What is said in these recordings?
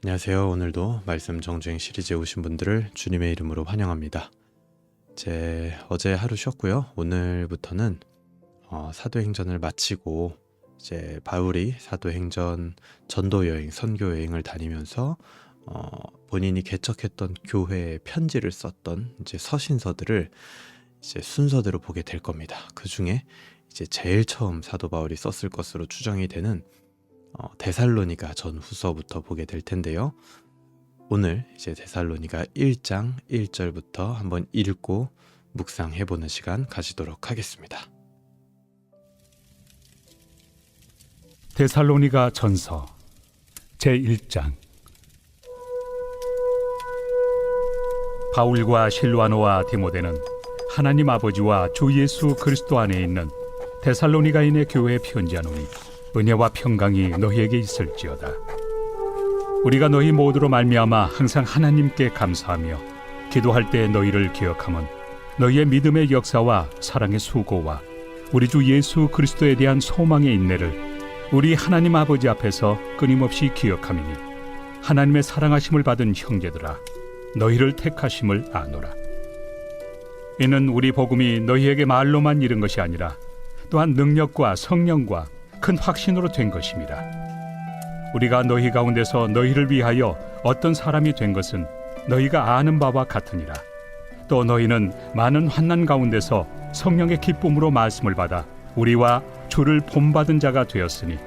안녕하세요. 오늘도 말씀 정주행 시리즈에 오신 분들을 주님의 이름으로 환영합니다. 어제 하루 쉬었고요. 오늘부터는 사도행전을 마치고 이제 바울이 사도행전 전도 여행, 선교 여행을 다니면서 본인이 개척했던 교회에 편지를 썼던 이제 서신서들을 이제 순서대로 보게 될 겁니다. 그 중에 이제 제일 처음 사도 바울이 썼을 것으로 추정이 되는 데살로니가 전후서부터 보게 될 텐데요. 오늘 이제 데살로니가 1장 1절부터 한번 읽고 묵상해보는 시간 가지도록 하겠습니다. 데살로니가 전서 제1장. 바울과 실와노와 디모데는 하나님 아버지와 주 예수 그리스도 안에 있는 데살로니가인의 교회에 편지하노니 은혜와 평강이 너희에게 있을지어다. 우리가 너희 모두로 말미암아 항상 하나님께 감사하며 기도할 때 너희를 기억함은 너희의 믿음의 역사와 사랑의 수고와 우리 주 예수 그리스도에 대한 소망의 인내를 우리 하나님 아버지 앞에서 끊임없이 기억함이니 하나님의 사랑하심을 받은 형제들아 너희를 택하심을 아노라. 이는 우리 복음이 너희에게 말로만 이른 것이 아니라 또한 능력과 성령과 큰 확신으로 된 것입니다. 우리가 너희 가운데서 너희를 위하여 어떤 사람이 된 것은 너희가 아는 바와 같으니라. 또 너희는 많은 환난 가운데서 성령의 기쁨으로 말씀을 받아 우리와 주를 본받은 자가 되었으니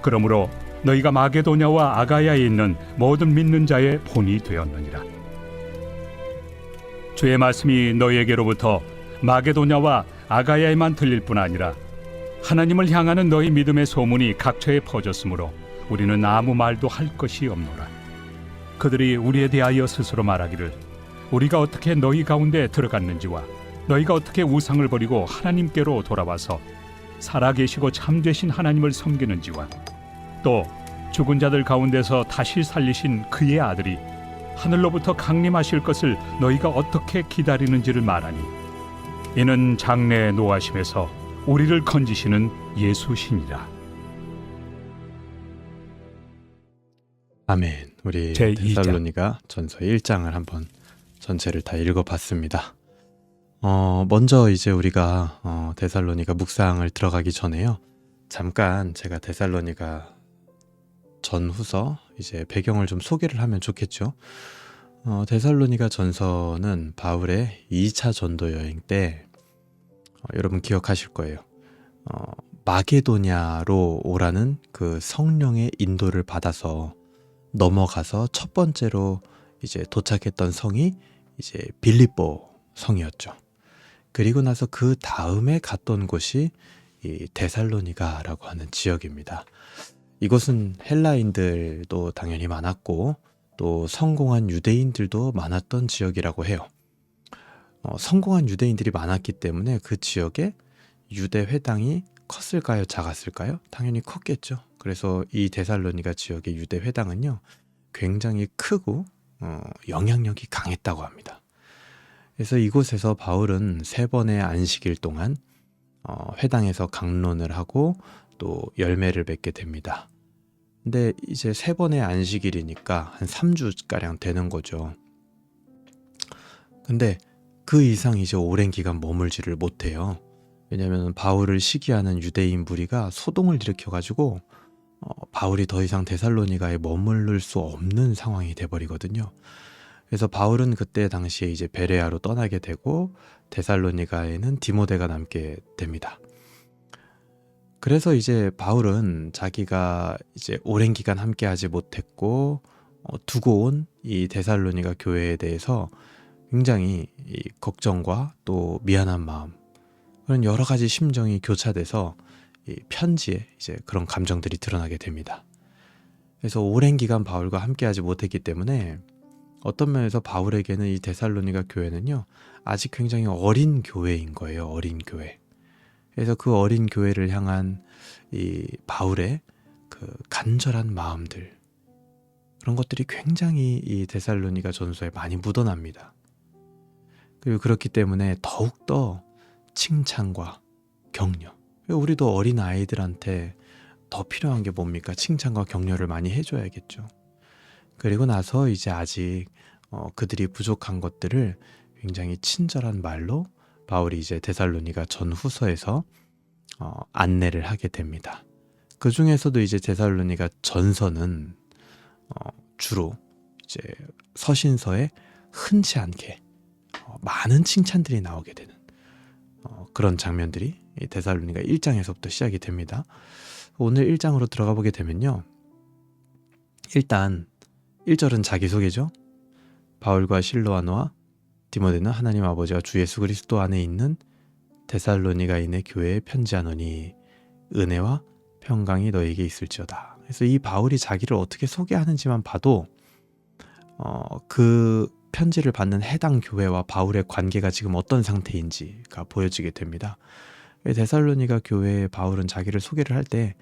그러므로 너희가 마게도냐와 아가야에 있는 모든 믿는 자의 본이 되었느니라. 주의 말씀이 너희에게로부터 마게도냐와 아가야에만 들릴 뿐 아니라 하나님을 향하는 너희 믿음의 소문이 각처에 퍼졌으므로 우리는 아무 말도 할 것이 없노라. 그들이 우리에 대하여 스스로 말하기를 우리가 어떻게 너희 가운데 들어갔는지와 너희가 어떻게 우상을 버리고 하나님께로 돌아와서 살아계시고 참되신 하나님을 섬기는지와 또 죽은 자들 가운데서 다시 살리신 그의 아들이 하늘로부터 강림하실 것을 너희가 어떻게 기다리는지를 말하니 이는 장래의 노하심에서 우리를 건지시는 예수시니라. 아멘. 우리 제2장. 데살로니가 전서 1장을 한번 전체를 다 읽어봤습니다. 먼저 이제 우리가 데살로니가 묵상을 들어가기 전에요. 잠깐 제가 데살로니가 전후서 이제 배경을 좀 소개를 하면 좋겠죠. 데살로니가 전서는 바울의 2차 전도 여행 때 여러분 기억하실 거예요. 마게도냐로 오라는 그 성령의 인도를 받아서 넘어가서 첫 번째로 이제 도착했던 성이 이제 빌립보 성이었죠. 그리고 나서 그 다음에 갔던 곳이 이 데살로니가라고 하는 지역입니다. 이곳은 헬라인들도 당연히 많았고 또 성공한 유대인들도 많았던 지역이라고 해요. 성공한 유대인들이 많았기 때문에 그 지역에 유대 회당이 컸을까요? 작았을까요? 당연히 컸겠죠. 그래서 이 데살로니가 지역의 유대 회당은요 굉장히 크고 영향력이 강했다고 합니다. 그래서 이곳에서 바울은 3번의 안식일 동안 회당에서 강론을 하고 또 열매를 맺게 됩니다. 근데 이제 3번의 안식일이니까 한 3주가량 되는 거죠. 근데 그 이상 이제 오랜 기간 머물지를 못해요. 왜냐하면 바울을 시기하는 유대인 무리가 소동을 일으켜가지고 바울이 더 이상 데살로니가에 머무를 수 없는 상황이 돼버리거든요. 그래서 바울은 그때 당시에 이제 베레아로 떠나게 되고 데살로니가에는 디모데가 남게 됩니다. 그래서 이제 바울은 자기가 이제 오랜 기간 함께하지 못했고 두고 온 이 데살로니가 교회에 대해서 굉장히 이 걱정과 또 미안한 마음 그런 여러 가지 심정이 교차돼서 이 편지에 이제 그런 감정들이 드러나게 됩니다. 그래서 오랜 기간 바울과 함께하지 못했기 때문에 어떤 면에서 바울에게는 이 데살로니가 교회는요 아직 굉장히 어린 교회인 거예요. 어린 교회. 그래서 그 어린 교회를 향한 이 바울의 그 간절한 마음들 그런 것들이 굉장히 이 데살로니가 전서에 많이 묻어납니다. 그리고 그렇기 때문에 더욱더 칭찬과 격려. 우리도 어린 아이들한테 더 필요한 게 뭡니까? 칭찬과 격려를 많이 해줘야겠죠. 그리고 나서 이제 아직 그들이 부족한 것들을 굉장히 친절한 말로 바울이 이제 데살로니가 전후서에서 안내를 하게 됩니다. 그 중에서도 이제 데살로니가 전서는 주로 이제 서신서에 흔치 않게 많은 칭찬들이 나오게 되는 그런 장면들이 이 데살로니가 1장에서부터 시작이 됩니다. 오늘 1장으로 들어가 보게 되면요. 일단 1절은 자기소개죠. 바울과 실로아노와 디모데는 하나님 아버지와 주 예수 그리스도 안에 있는 데살로니가인의 교회에 편지하노니 은혜와 평강이 너에게 있을지어다. 그래서 이 바울이 자기를 어떻게 소개하는지만 봐도 그 편지를 받는 해당 교회와 바울의 관계가 지금 어떤 상태인지가 보여지게 됩니다. 데살로니가 교회에 바울은 자기를 소개를 할 때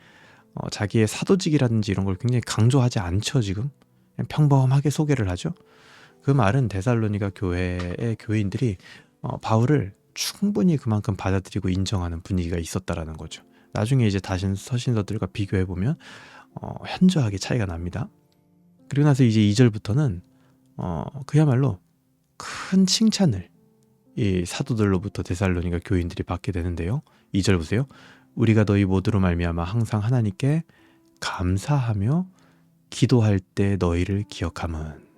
자기의 사도직이라든지 이런 걸 굉장히 강조하지 않죠. 지금 그냥 평범하게 소개를 하죠. 그 말은 데살로니가 교회의 교인들이 바울을 충분히 그만큼 받아들이고 인정하는 분위기가 있었다라는 거죠. 나중에 이제 다시 서신서들과 비교해 보면 현저하게 차이가 납니다. 그리고 나서 이제 2절부터는 그야말로 큰 칭찬을 이 사도들로부터 데살로니가 교인들이 받게 되는데요. 2절 보세요. 우리가 너희 모두로 말미암아 항상 하나님께 감사하며 기도할 때 너희를 기억함은.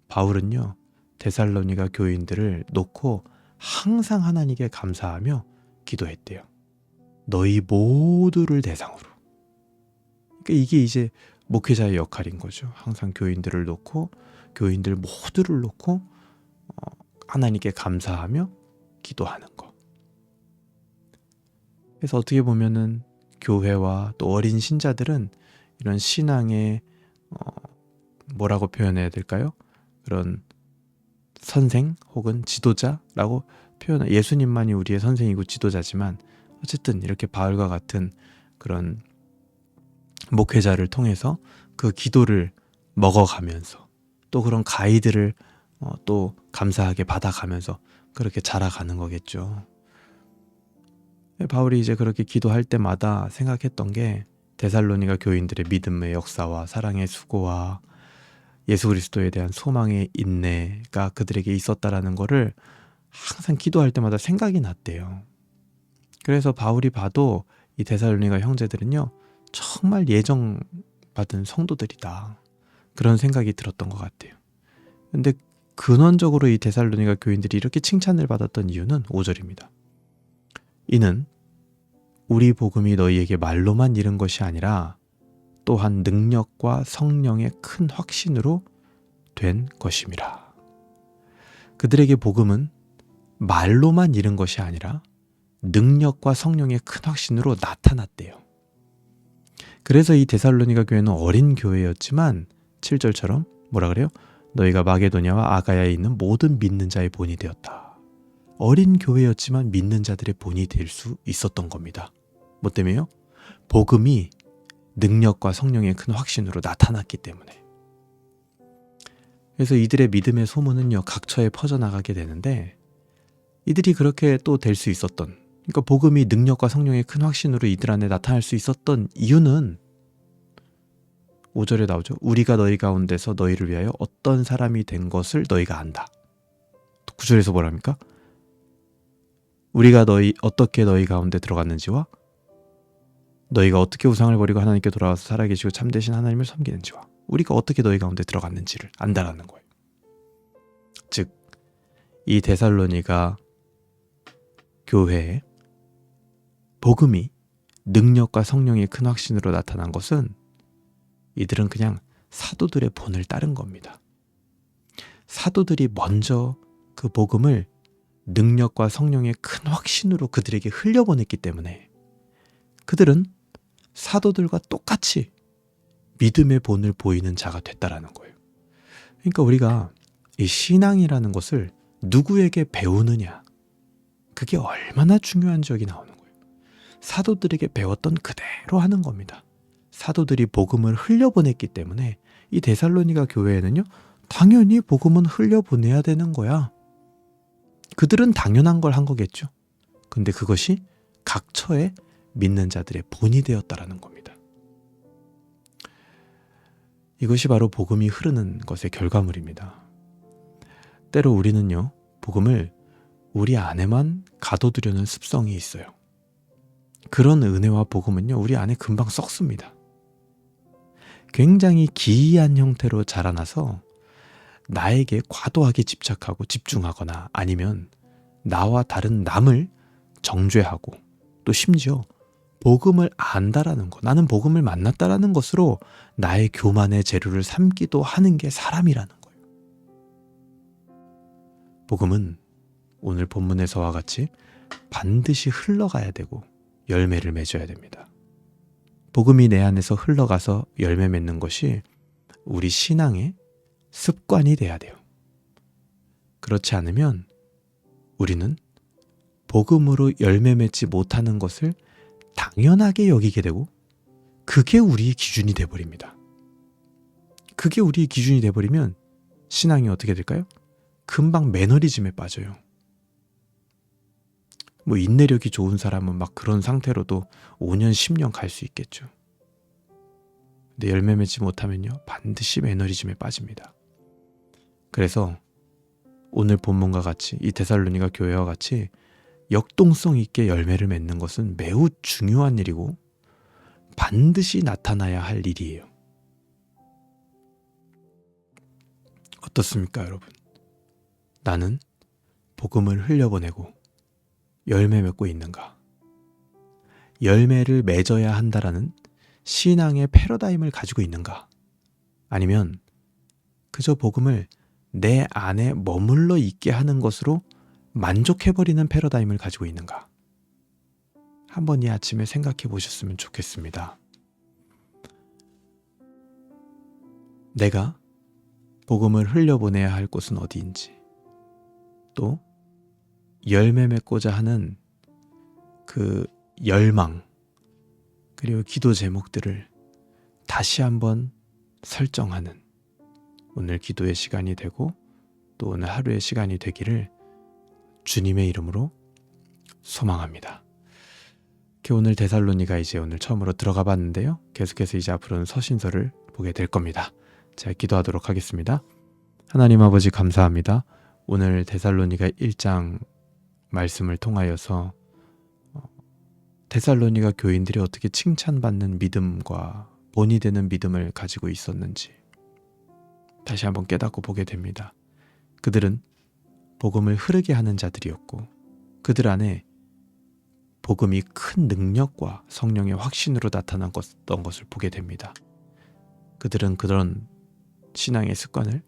바울은요 데살로니가 교인들을 놓고 항상 하나님께 감사하며 기도했대요. 너희 모두를 대상으로. 그러니까 이게 이제 목회자의 역할인 거죠. 항상 교인들을 놓고 교인들 모두를 놓고 하나님께 감사하며 기도하는 거. 그래서 어떻게 보면은 교회와 또 어린 신자들은 이런 신앙의 뭐라고 표현해야 될까요? 그런 선생 혹은 지도자라고 표현해. 예수님만이 우리의 선생이고 지도자지만 어쨌든 이렇게 바울과 같은 그런 목회자를 통해서 그 기도를 먹어가면서 또 그런 가이드를 또 감사하게 받아가면서 그렇게 자라가는 거겠죠. 바울이 이제 그렇게 기도할 때마다 생각했던 게 데살로니가 교인들의 믿음의 역사와 사랑의 수고와 예수 그리스도에 대한 소망의 인내가 그들에게 있었다라는 거를 항상 기도할 때마다 생각이 났대요. 그래서 바울이 봐도 이 데살로니가 형제들은요 정말 예정받은 성도들이다, 그런 생각이 들었던 것 같아요. 근데 근원적으로 이 데살로니가 교인들이 이렇게 칭찬을 받았던 이유는 5절입니다. 이는 우리 복음이 너희에게 말로만 이른 것이 아니라 또한 능력과 성령의 큰 확신으로 된 것임이라. 그들에게 복음은 말로만 이른 것이 아니라 능력과 성령의 큰 확신으로 나타났대요. 그래서 이 데살로니가 교회는 어린 교회였지만 7절처럼 뭐라 그래요? 너희가 마게도냐와 아가야에 있는 모든 믿는 자의 본이 되었다. 어린 교회였지만 믿는 자들의 본이 될 수 있었던 겁니다. 뭐 때문에요? 복음이 능력과 성령의 큰 확신으로 나타났기 때문에. 그래서 이들의 믿음의 소문은요 각처에 퍼져나가게 되는데, 이들이 그렇게 또 될 수 있었던, 그러니까 복음이 능력과 성령의 큰 확신으로 이들 안에 나타날 수 있었던 이유는 5절에 나오죠. 우리가 너희 가운데서 너희를 위하여 어떤 사람이 된 것을 너희가 안다. 9절에서 뭐랍니까? 우리가 어떻게 너희 가운데 들어갔는지와 너희가 어떻게 우상을 버리고 하나님께 돌아와서 살아계시고 참되신 하나님을 섬기는지와 우리가 어떻게 너희 가운데 들어갔는지를 안다라는 거예요. 즉, 이 데살로니가 교회에 복음이 능력과 성령의 큰 확신으로 나타난 것은 이들은 그냥 사도들의 본을 따른 겁니다. 사도들이 먼저 그 복음을 능력과 성령의 큰 확신으로 그들에게 흘려보냈기 때문에 그들은 사도들과 똑같이 믿음의 본을 보이는 자가 됐다라는 거예요. 그러니까 우리가 이 신앙이라는 것을 누구에게 배우느냐, 그게 얼마나 중요한지 여기 나오는 거예요. 사도들에게 배웠던 그대로 하는 겁니다. 사도들이 복음을 흘려보냈기 때문에 이 데살로니가 교회에는요 당연히 복음은 흘려보내야 되는 거야. 그들은 당연한 걸 한 거겠죠. 근데 그것이 각처의 믿는 자들의 본이 되었다라는 겁니다. 이것이 바로 복음이 흐르는 것의 결과물입니다. 때로 우리는요, 복음을 우리 안에만 가둬두려는 습성이 있어요. 그런 은혜와 복음은요, 우리 안에 금방 썩습니다. 굉장히 기이한 형태로 자라나서 나에게 과도하게 집착하고 집중하거나 아니면 나와 다른 남을 정죄하고 또 심지어 복음을 안다라는 것, 나는 복음을 만났다라는 것으로 나의 교만의 재료를 삼기도 하는 게 사람이라는 거예요. 복음은 오늘 본문에서와 같이 반드시 흘러가야 되고 열매를 맺어야 됩니다. 복음이 내 안에서 흘러가서 열매 맺는 것이 우리 신앙의 습관이 돼야 돼요. 그렇지 않으면 우리는 복음으로 열매 맺지 못하는 것을 당연하게 여기게 되고 그게 우리의 기준이 돼버립니다. 그게 우리의 기준이 돼버리면 신앙이 어떻게 될까요? 금방 매너리즘에 빠져요. 뭐 인내력이 좋은 사람은 막 그런 상태로도 5년, 10년 갈 수 있겠죠. 근데 열매 맺지 못하면요, 반드시 매너리즘에 빠집니다. 그래서 오늘 본문과 같이 이 데살로니가 교회와 같이 역동성 있게 열매를 맺는 것은 매우 중요한 일이고 반드시 나타나야 할 일이에요. 어떻습니까, 여러분? 나는 복음을 흘려보내고 열매 맺고 있는가? 열매를 맺어야 한다라는 신앙의 패러다임을 가지고 있는가? 아니면 그저 복음을 내 안에 머물러 있게 하는 것으로 만족해버리는 패러다임을 가지고 있는가? 한번 이 아침에 생각해 보셨으면 좋겠습니다. 내가 복음을 흘려보내야 할 곳은 어디인지, 또 열매 맺고자 하는 그 열망, 그리고 기도 제목들을 다시 한번 설정하는 오늘 기도의 시간이 되고 또 오늘 하루의 시간이 되기를 주님의 이름으로 소망합니다. 오늘 데살로니가 이제 오늘 처음으로 들어가 봤는데요. 계속해서 이제 앞으로는 서신서를 보게 될 겁니다. 자, 기도하도록 하겠습니다. 하나님 아버지 감사합니다. 오늘 데살로니가 1장 말씀을 통하여서 데살로니가 교인들이 어떻게 칭찬받는 믿음과 본이 되는 믿음을 가지고 있었는지 다시 한번 깨닫고 보게 됩니다. 그들은 복음을 흐르게 하는 자들이었고 그들 안에 복음이 큰 능력과 성령의 확신으로 나타났던 것을 보게 됩니다. 그들은 그런 신앙의 습관을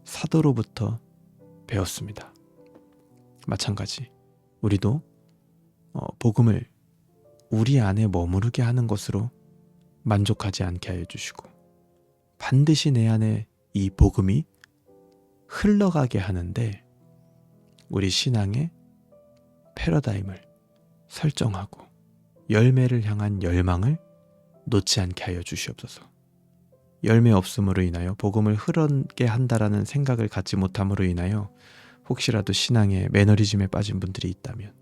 사도로부터 배웠습니다. 마찬가지 우리도 복음을 우리 안에 머무르게 하는 것으로 만족하지 않게 하여 주시고 반드시 내 안에 이 복음이 흘러가게 하는데 우리 신앙의 패러다임을 설정하고 열매를 향한 열망을 놓지 않게 하여 주시옵소서. 열매 없음으로 인하여 복음을 흐르게 한다라는 생각을 갖지 못함으로 인하여 혹시라도 신앙의 매너리즘에 빠진 분들이 있다면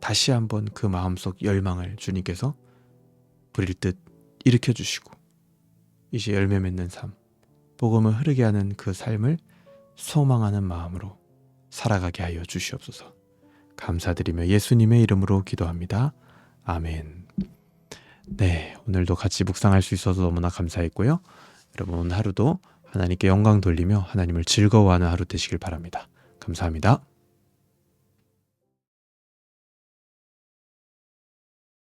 다시 한번 그 마음속 열망을 주님께서 부릴 듯 일으켜 주시고 이제 열매 맺는 삶, 복음을 흐르게 하는 그 삶을 소망하는 마음으로 살아가게 하여 주시옵소서. 감사드리며 예수님의 이름으로 기도합니다. 아멘. 네, 오늘도 같이 묵상할 수 있어서 너무나 감사했고요. 여러분 오늘 하루도 하나님께 영광 돌리며 하나님을 즐거워하는 하루 되시길 바랍니다. 감사합니다.